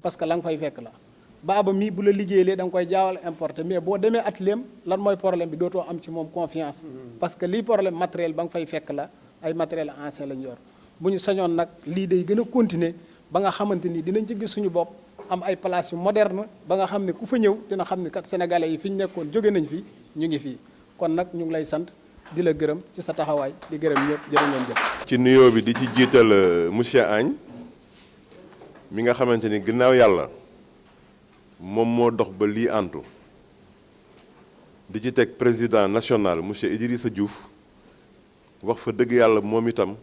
parce que la nga fay fekk la baaba mii bu la liggéeyee da nga koy jaawal importé mais boo demee atelier lan mooy problème bi dootoo am ci moom confiance parce que lii problème matériel ba nga fay fekk la ay matériel ancien lañ yor bu ñu sañoon nag lii day gën a continuer ba nga xamante ni dinañ ci gis suñu bopp am ay place yu moderne ba nga xam ne ku fa ñëw dina xam ne kat sénégalais yi fi ñu nekkoon jóge nañ fi ñu ngi fii kon nag ñu ngi lay sant di la gërëm ci sa taxawaay di gërëm ñëpp jërë ngeen jëf. ci nuyoo bi di ci jiital monsieur Agne mi nga xamante ni ginnaaw yàlla moom moo dox ba lii antu di ci teg président national monsieur Idrissa Diouf wax fa dëgg yàlla moom itam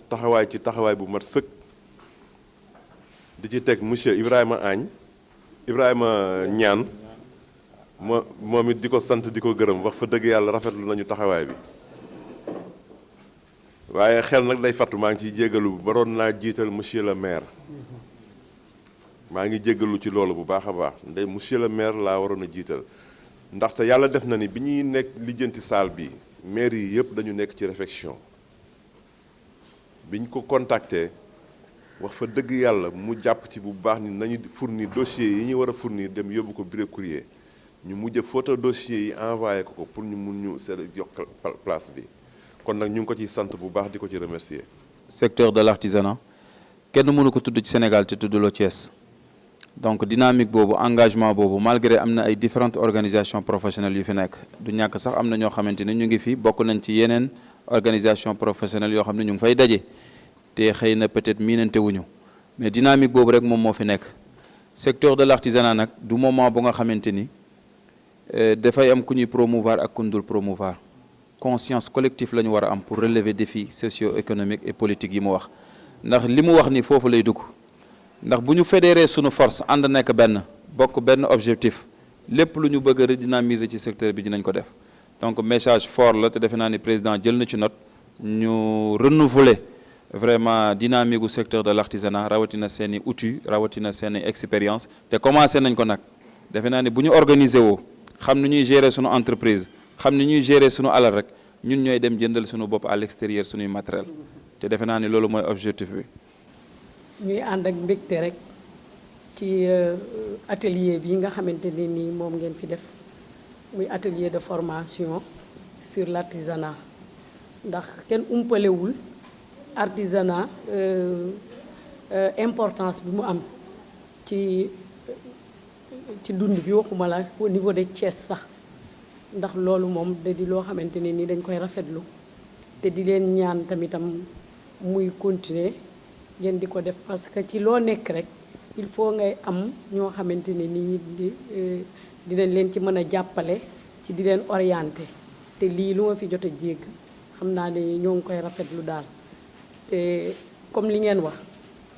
taxawaay ci taxawaay bu mat sëkk di ci teg monsieur Ibrahima Niane moom it di ko sant di ko gërëm wax fa dëgg yàlla rafetlu nañu taxawaay bi waaye xel nag day fattu maa ngi ciy jéggalu baroon naa jiital monsieur le maire maa ngi jéggalu ci loolu bu baax a baax ndey monsieur le maire laa waroon a jiital ndaxte yàlla def na ni bi ñuy nekk lijjanti salle bi maire yi yëpp dañu nekk ci réflexion biñ ko contacté wax fa dëgg yàlla mu jàpp ci bu baax ni nañu fournir dossier yi ñu war a fournir dem yóbbu ko bureau courrier ñu mujj photo dossier yi envoyé ko pour ñu mun ñu seet yokk place bi kon nag ñu ngi ko ci sant bu baax di ko ci remercier. secteur de l'artisanat kenn mënu ko tudd ci Sénégal te tuddloo Thiès donc dynamique boobu engagement boobu malgré am na ay différentes organisations professionnelles yu fi nekk du ñàkk sax am na ñoo xamante ni ñu ngi fi bokk nañ ci yeneen organisation professionnelle yoo xam ne ñu ngi fay daje te xëy na peut-être miinante wuñu mais dynamique boobu rek moom moo fi nekk secteur de l'artisanat nag du moment bu nga xamante ni dafay am ku ñuy promouvoir ak ku ñu dul promouvoir conscience collective la ñu war a am pour relever défis socio-économiques et politiques yi mu wax ndax li mu wax ni foofu lay dugg ndax bu ñu fédéré sunu force ànd nekk benn bokk benn objectif lépp lu ñu bëgg a redynamiser ci secteur bi dinañ ko def donc message fort la te defe naa ni président jël na ci note ñu renouveler vraiment dynamique gu secteur de l'artisanat rawatina seen i outils rawatina seen i expérience te commencé nañ ko nag defe naa ni bu ñu organiser woo xam ni ñuy gérer sunu entreprise xam ni ñuy gérer sunu alal rek ñun ñooy dem jëndal sunu bopp à l'extérieur sunuy matériel te defe naa ni loolu mooy objectif bi. ñuy ànd ak mbégte rek ci atelier bi nga xamante ne nii moom ngeen fi def muy atelier de formation sur l'artisanat ndax kenn umpalewul artisanat importance bi mu am ci dund bi waxuma la au niveau de Thiès sax ndax loolu moom da di loo xamante ne nii dañ koy rafetlu te di leen ñaan tamitam muy continuer ngeen di ko def parce que ci loo nekk rek il faut ngay am ñoo xamante ne nii dinañ leen ci mën a jàppale ci di leen orienter te lii lu ma fi jot a jégg xam naa ne ñoo ngi koy rafetlu daal te comme li ngeen wax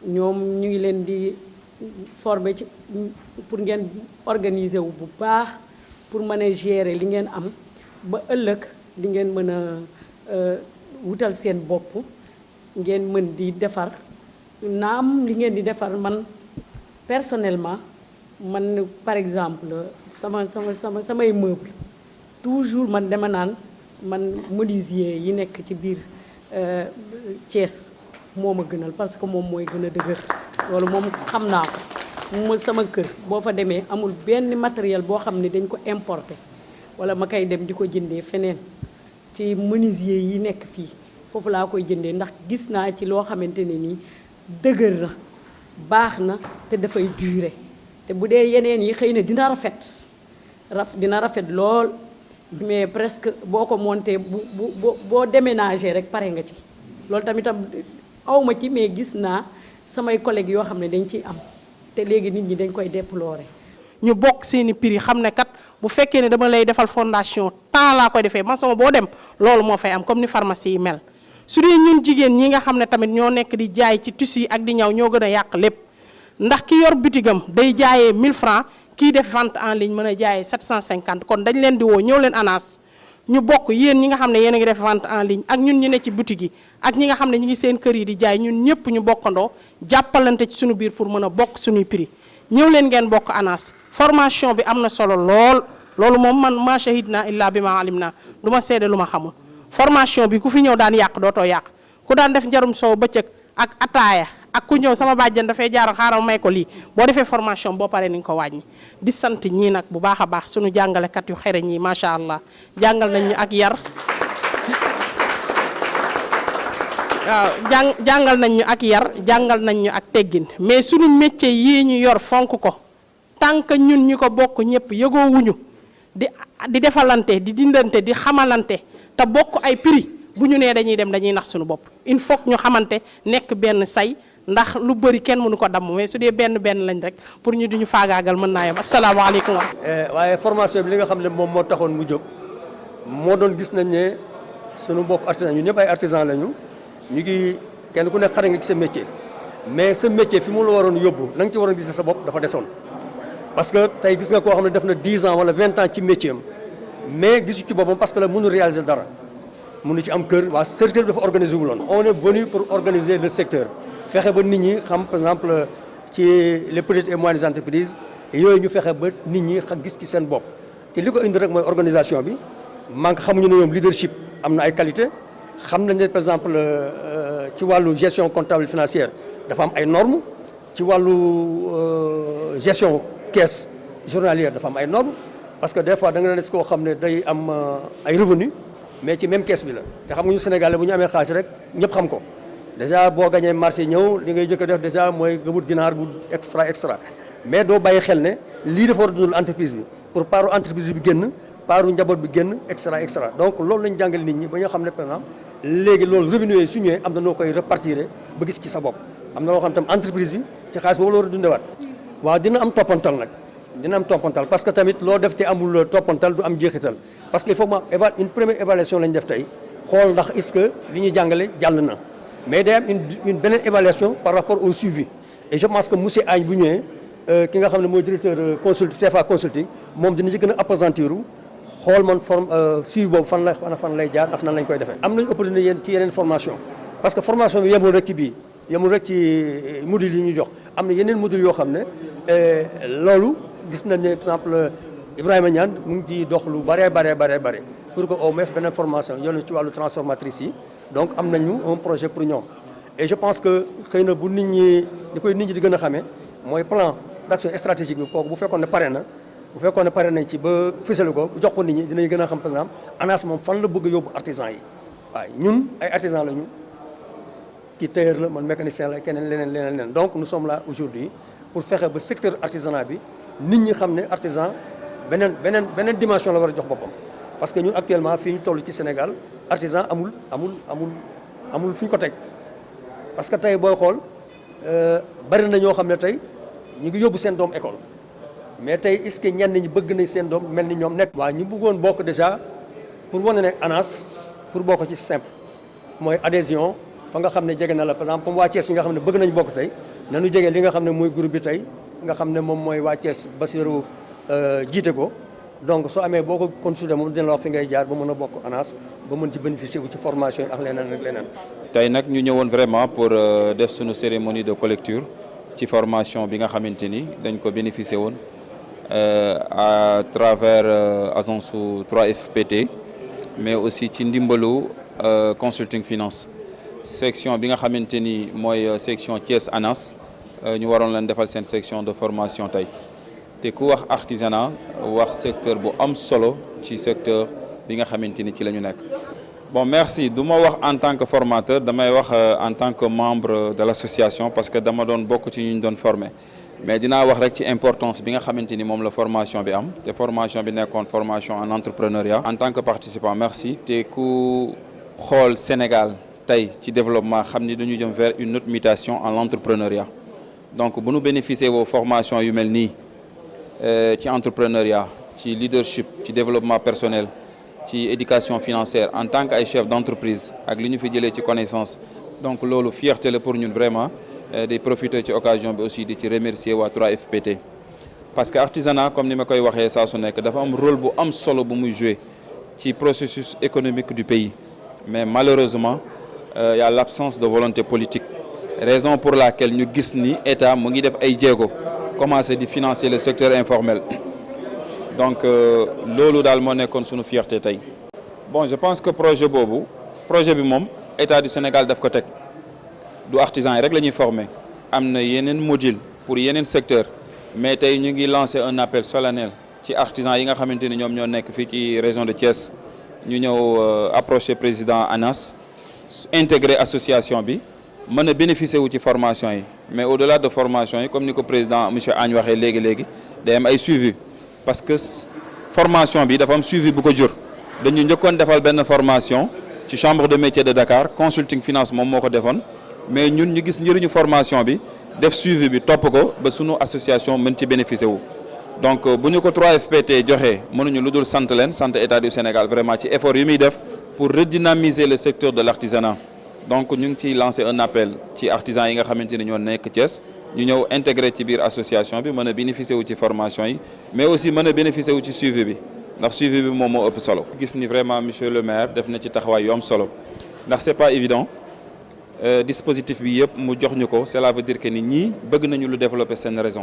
ñoom ñu ngi leen di former ci pour ngeen organiser wu bu baax pour mën a gérer li ngeen am ba ëllëg di ngeen mën a wutal seen bopp ngeen mën di defar naam li ngeen di defar man personnellement man par exemple samay meuble toujours man dama naan man menuisier yi nekk ci biir Thiès moo ma gënal parce que moom mooy gën a dëgër loolu moom xam naa ko mu sama kër boo fa demee amul benn matériel boo xam ne dañ ko importer wala ma koy dem di ko jëndee feneen ci menuisier yi nekk fii foofu laa koy jëndee ndax gis naa ci loo xamante ne nii dëgër na baax na te dafay durer te bu dee yeneen yi xëy na dina rafet lool mais presque boo ko monté boo déménager rek pare nga ci loolu tamitam awma ci mais gis naa samay collègues yoo xam ne dañ ciy am te léegi nit ñi dañ koy déplorer. ñu bokk seeni prix xam ne kat bu fekkee ne dama lay defal fondation temps laa koy defee maçon boo dem loolu moo fay am comme ni pharmacie yi mel su dee ñun jigéen ñi nga xam ne tamit ñoo nekk di jaay ci tissu yi ak di ñaw ñoo gën a yàq lépp ndax ki yor bitigam day jaayee 1000 francs kii def vente en ligne mën a jaayee 750 kon dañ leen di woo ñëw leen ANAS ñu bokk yéen ñi nga xam ne yéen a ngi def vente en ligne ak ñun ñu ne ci boutique yi ak ñi nga xam ne ñu ngi seen kër yi di jaay ñun ñëpp ñu bokkandoo jàppalante ci suñu biir pour mën a bokk suñuy prix ñëw leen ngeen bokk ANAS formation bi am na solo lool loolu moom man ma shahidna illa bi ma alim na du ma seede lu ma xamul formation bi ku fi ñëw daan yàq dootoo yàq ku daan def njarum soow bëccëg ak ataaya ak ku ñëw sama bàjjan dafay jaar xaaral may ko lii boo defee formation boo paree ni nga ko wàññi di sant ñii nag bu baax a baax suñu jàngalekat yu xereñ yi macha allah jàngal nañ ñu ak yar waaw jàngal nañ ñu ak yar jàngal nañ ñu ak teggin mais suñu métier yii ñu yor fonk ko tant que ñun ñi ko bokk ñëpp yëgoowuñu di defalante di dindante di xamalante te bokk ay prix bu ñu nee dañuy dem dañuy nax suñu bopp il faut que ñu xamante nekk benn say ndax lu bëri kenn mënu ko damm mais su dee benn lañ rek pour ñu duñu faagaagal mën naa yem asalaamaaleykum. waaye formation bi li nga xam ne moom moo taxoon mu jóg moo doon gis nañ ne suñu bopp artisan ñu ñëpp ay artisan lañu ñu ngi kenn ku ne xare nga ci sa métier mais sa métier fi mu la waroon yóbbu na nga ci waroon gis sa bopp dafa desoon parce que tey gis nga koo xam ne def na 10 ans wala 20 ans ci métier am mais gisu ci boppam parce que la mënu réaliser dara mënu ci am kër waa secteur bi dafa organisé wu loon on est venu pour organiser le secteur fexe ba nit ñi xam par exemple ci les petites et moyennes entreprises yooyu ñu fexe ba nit ñi gis ci seen bopp te li ko indi rek mooy organisation bi manque xamuñu ne ñoom leadership am na ay qualité xam nañ ne par exemple ci wàllu gestion comptable financière dafa am ay normes ci wàllu gestion caisse journalière dafa am ay normes parce que des fois da nga gis koo xam ne day am ay revenus mais ci même caisse bi la te xam nga ñu Sénégalais bu ñu amee xaalis rek ñëpp xam ko déjà boo gañee marché ñëw li ngay jëkk a def déjà mooy nga wut ginaar bu extra mais doo bàyyi xel ne lii dafa war a dundal entreprise bi pour paaru entreprise bi génn paaru njaboot bi génn extra donc loolu lañ jàngal nit ñi ba ñoo xam ne par exemple léegi loolu revenu yooyu su ñëwee am na noo koy repartir ba gis ci sa bopp am na loo xam tam entreprise bi ci xaalis boobu la war a dundewaat waaw dina am toppantal nag dina am toppantal parce que tamit loo def te amul toppantal du am jeexital parce que il faut ma une première évaluation lañ def tey xool ndax est-ce que li ñuy jàngale jàll na mais day am une beneen évaluation par rapport au suivi et je pense que monsieur Agne bu ñëwee ki nga xam ne mooy directeur CFA consulting moom dina ci gën a appesantiru xool man suivi boobu fan lay jaar ndax nan lañ koy defee. am nañu opportunité ci yeneen formation parce que formation bi yemul rek ci bii yemul rek ci module yi ñu jox am na yeneen module yoo xam ne loolu gis nañ ne par exemple Ibrahima Niane mu ngi ci dox lu bare pour que au moins beneen formation yoonu ci wàllu transformatrice yi donc am nañu un projet pour ñoom et je pense que xëy na bu nit ñi di gën a xamee mooy plan d'action stratégique bi kooku bu fekkoon ne pare nañ ci ba fësal ko jox ko nit ñi dinañ gën a xam par exemple ANAS moom fan la bëgg a yóbbu artisan yi waaye ñun ay artisan lañu kii tailleur la man mécanicien la keneen leneen donc nous sommes là aujourd'hui pour fexe ba secteur artisanat bi nit ñi xam ne artisan beneen dimension la war a jox boppam parce que ñun actuellement fii ñu toll ci Sénégal artisan amul fi ñu ko teg parce que tey booy xool bari na ñoo xam ne tey ñu ngi yóbbu seen doom école mais tey est-ce que ñenn ñi bëgg nañ seen doom mel ni ñoom nekk. waaw ñu bëggoon bokk déjà pour wane ne ANAS pour bokk ci simple mooy adhésion fa nga xam ne jege na la par exemple comme waa Thiès yi nga xam ne bëgg nañ bokk tey nañu jege li nga xam ne mooy groupe bi tey nga xam ne moom mooy waa Thiès Bassirou jiite ko donc soo amee boo ko consulté moom dina la wax fi ngay jaar ba mën a bokk ANAS ba mën ci bénéficier wu ci formation yi ak leneen. tey nag ñu ñëwoon vraiment pour def suñu cérémonie de collecture ci formation bi nga xamante ni dañ ko bénéficier woon à travers agence su 3FPT mais aussi ci ndimbalu consulting finance section bi nga xamante ni mooy section Thiès ANAS ñu waroon leen defal seen section de formation tey. te ku wax artisanat wax secteur bu am solo ci secteur bi nga xamante ni ci la ñu nekk. bon merci du ma wax en tant que formateur damay wax en tant que membre de l'association parce que dama doon bokk ci ñu doon former mais dinaa wax rek ci importance bi nga xamante ni moom la formation bi am te formation bi nekkoon formation en entrepreneuriat. en tant que participant merci te ku xool Sénégal tey ci développement xam ni dañu jëm vers une autre mutation en l'entrepreneuriat donc bu nu bénéficier woo formation yu mel nii. ci entrepreneuriat ci leadership ci développement personnel ci éducation financière en tant que ay chef d'entreprise ak li ñu fi jëlee ci connaissance donc loolu fierté la pour ñun vraiment di profiter ci occasion bi aussi di ci remercier waa 3FPT parce que artisanat comme ni ma koy waxee saa su nekk dafa am rôle bu am solo bu muy jouer ci processus économique du pays mais malheureusement il y a l'absence de volonté politique raison pour laquelle ñu gis ni état mu ngi def ay jéego commencer di financer le secteur informel donc loolu daal moo nekkoon suñu fierté tey. bon je pense que projet bi moom état du Sénégal daf ko teg du artisan yi rek la ñuy former am na yeneen module pour yeneen secteur mais tey ñu ngi lancé un appel solennel ci artisans yi nga xamante ni ñoom ñoo nekk fii ci région de Thiès ñu ñëw approché président ANAS intégrer association bi mën a bénéficier wu ci formation yi mais au-delà de formation yi comme ni ko président monsieur Agne waxee léegi day am ay suivi parce que formation bi dafa am suivi bu ko jur dañu njëkkoon defal benn formation ci chambre de métier de Dakar consulting finance moom moo ko defoon mais ñun ñu gis njëriñu formation bi def suivi bi topp ko ba sunu association mën ci bénéficier wu. donc bu ñu ko 3FPT joxee mënuñu lu dul sant leen sant état du Sénégal vraiment ci effort yi muy def pour redynamiser le secteur de l'artisanat donc ñu ngi ciy lancer un appel ci artisans yi nga xamante ni ñoo nekk Thiès ñu ñëw intégrer ci biir association bi mën a bénéficier wu ci formation yi mais aussi mën a bénéficier wu ci suivi bi ndax suivi bi moom moo ëpp solo. gis ni vraiment monsieur le maire def na ci taxawaay yu am solo ndax c'est pas évident dispositif bi yëpp mu jox ñu ko cela veut dire que ni ñii bëgg nañu lu développer seen raison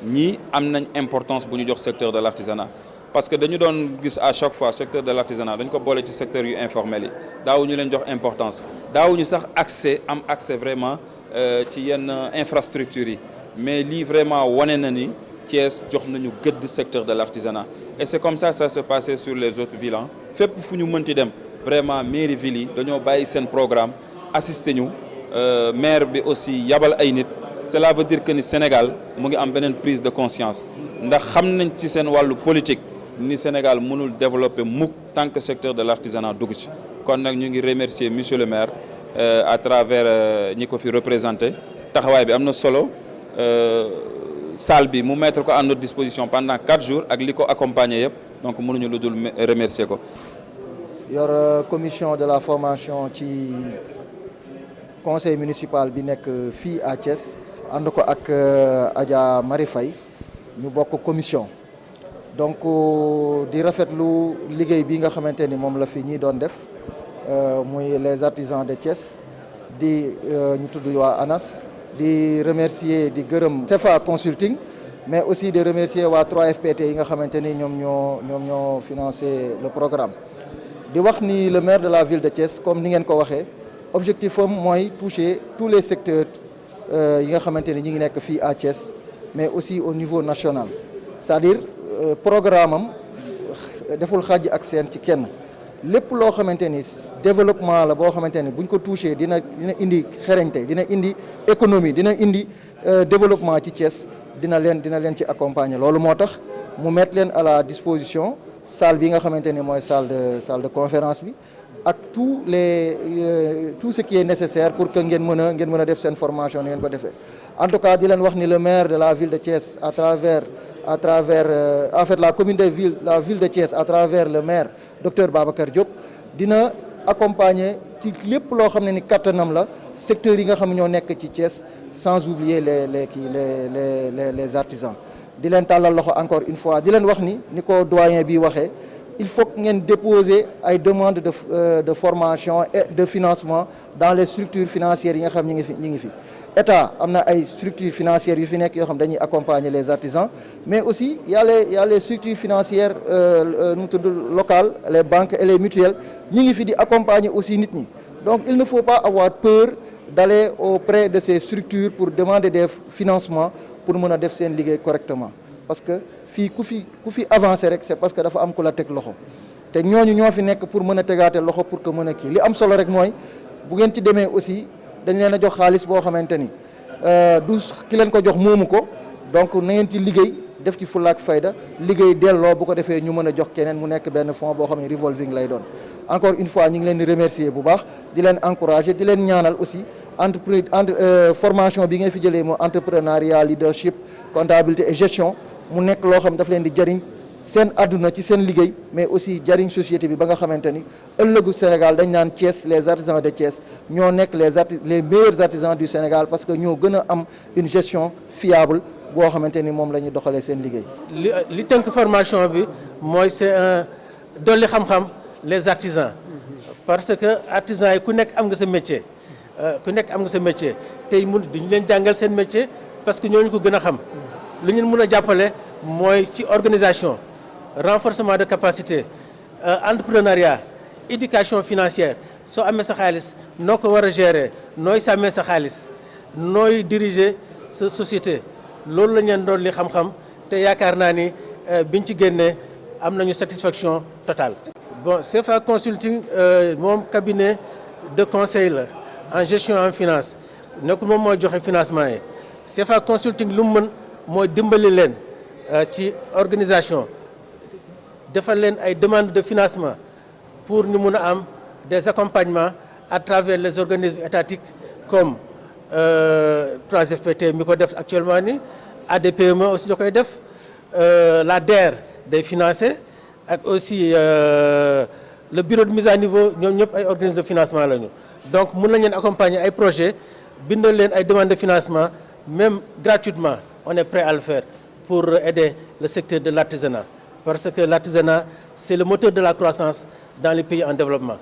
ñii am nañ importance bu ñu jox secteur de l'artisanat parce que dañu doon gis à chaque fois secteur de l'artisanat dañ ko boole ci secteur yu informel yi daawuñu leen jox importance daawuñu sax am accès vraiment ci yenn infrastructures yi mais lii vraiment wane na ni Thiès jox nañu gëdd secteur de l'artisanat et c'est comme ça se passait sur les autres villes fépp fu ñu mënti dem vraiment mairie ville yi dañoo bàyyi seen programme assister ñu maire bi aussi yabal ay nit cela veut dire que ni Sénégal mu ngi am beneen prise de conscience ndax xam nañ ci seen wàllu politique ni Sénégal mënul développer mukk tant que secteur de l'artisanat dugg ci kon nag ñu ngi remercier monsieur le maire à travers ñi ko fi représenté taxawaay bi am na solo salle bi mu mettre ko à notre disposition pendant 4 jours ak li ko accompagner yëpp donc mënuñu lu dul remercier ko. yor commission de la formation ci conseil municipal bi nekk fii à Thiès ànd ko ak Adja Marie Faye ñu bokk commission donc di rafetlu liggéey bi nga xamante ni moom la fi ñi doon def muy les artisans de Thiès di ñu tudd waa ANAS di remercier di gërëm CFA Consulting mais aussi de remercier waa 3FPT yi nga xamante ni ñoom ñoo financé le programme di wax ni le maire de la ville de Thiès comme ni ngeen ko waxee objectif am mooy toucher tous les secteurs yi nga xamante ni ñi ngi nekk fii à Thiès mais aussi au niveau national c'est-à-dire programme am deful xaaj ak seen ci kenn lépp loo xamante ni développement la boo xamante ni buñ ko toucher dina indi xereñte dina indi économie dina indi développement ci Thiès dina leen ci accompagner loolu moo tax mu mettre leen à la disposition salle bi nga xamante ni mooy salle de conférence bi ak tout ce qui est nécessaire pour que ngeen mën a def seen formation ni ngeen ko defee en tout cas di leen wax ni le maire de la ville de Thiès à travers en fait la commune de la ville de Thiès à travers le maire docteur Babacar Diop dina accompagner ci lépp loo xam ne ni kattanam la secteurs yi nga xam ne ñoo nekk ci Thiès sans oublier les artisans di leen tàllal loxo encore une fois di leen wax ni ko doyen bi waxee il faut que ngeen déposer ay demandes de formation et de financement dans les structures financières yi nga xam ñi ngi fi état am na ay structures financières yu fi nekk yoo xam dañuy accompagner les artisans mais aussi y a les structures financières nu mu tudd locales les banques et les mutuelles ñi ngi fi di accompagner aussi nit ñi donc il ne faut pas avoir peur d'aller auprès de ces structures pour demander des financements pour mën a def seen liggéey correctement parce que fii ku fi avancer rek c'est parce que dafa am ku la teg loxo te ñooñu ñoo fi nekk pour mën a tegaate loxo pour que mën a kii li am solo rek mooy bu ngeen ci demee aussi dañ leen a jox xaalis boo xamante ni du ki leen ko jox moomu ko donc na ngeen ci liggéey def ci fulla ak fayda liggéey delloo bu ko defee ñu mën a jox keneen mu nekk benn fonds boo xam ne revolving lay doon encore une fois ñu ngi leen di remercier bu baax di leen encourager di leen ñaanal aussi formation bi ngeen fi jëlee moo entrepreneuriat leadership comptabilité et gestion mu nekk loo xam daf leen di jariñ seen àdduna ci seen liggéey mais aussi jariñ société bi ba nga xamante ni ëllëgu Sénégal dañ naan Thiès les artisans de Thiès ñoo nekk les meilleurs artisans du Sénégal parce que ñoo gën a am une gestion fiable boo xamante ni moom la ñu doxalee seen liggéey. li tënk formation bi mooy c'est un dolli xam-xam les artisans parce que artisans yi ku nekk am nga sa métier tey duñu leen jàngal seen métier parce que ñooñu ko gën a xam li ñu mën a jàppale mooy ci organisation renforcement de capacité entrepreneuriat éducation financière soo amee sa xaalis noo ko war a gérer nooy sàmmee sa xaalis nooy diriger sa société loolu la ñu leen doon li xam-xam te yaakaar naa ni biñ ci génnee am nañu satisfaction totale. Bon, CFA Consulting moom cabinet de conseil la en gestion en finance nekkul moom mooy joxe financement yi CFA Consulting lu mu mën mooy dimbali leen ci organisation defal leen ay demandes de financement pour ñu mun a am des accompagnements à travers les organismes étatiques comme 3FPT mi ko def actuellement ni ADPME aussi da koy def la DER day financé ak aussi le bureau de mise à niveau ñoom ñëpp ay organismes de financement lañu donc mun nañ leen accompagner ay projets bindal leen ay demandes de financement même gratuitement on est prêt à le faire pour aider le secteur de l'artisanat parce que l'artisanat c'est le moteur de la croissance dans les pays en développement.